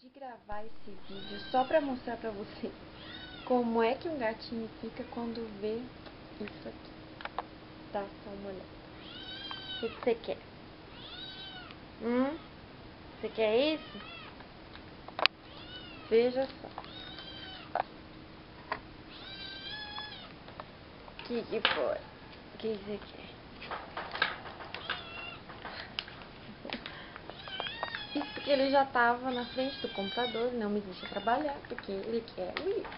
decidi gravar esse vídeo só pra mostrar pra você como é que um gatinho fica quando vê isso aqui. Dá só uma olhada. O que você quer? Você quer isso? Veja só. O que foi? O que você quer? Isso porque ele já tava na frente do computador, não me deixa trabalhar, porque ele quer o Whiskas.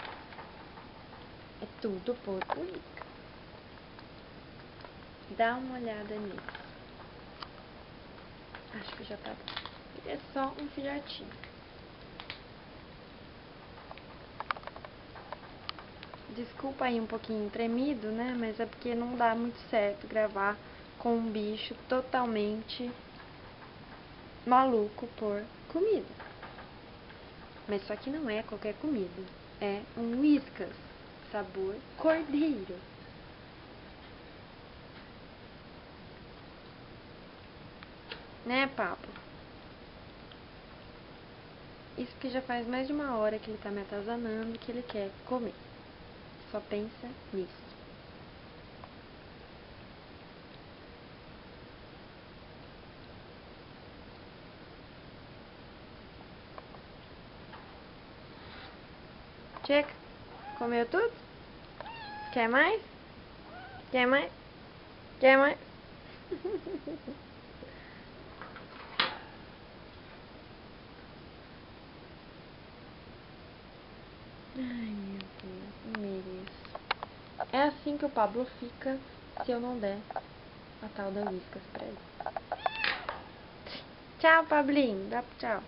É tudo por Whiskas. Dá uma olhada nisso. Acho que já tá bom. Ele é só um filhotinho. Desculpa aí um pouquinho tremido, né? Mas é porque não dá muito certo gravar com um bicho totalmente maluco por comida. Mas só que não é qualquer comida. É um Whiskas, sabor cordeiro. Né, papo? Isso porque já faz mais de uma hora que ele tá me atazanando, que ele quer comer. Só pensa nisso. Chega. Comeu tudo? Quer mais? Quer mais? Quer mais? Ai, meu Deus, não mereço. É assim que o Pablo fica se eu não der a tal da Whiskas pra ele. Tchau, Pablinho. Dá tchau.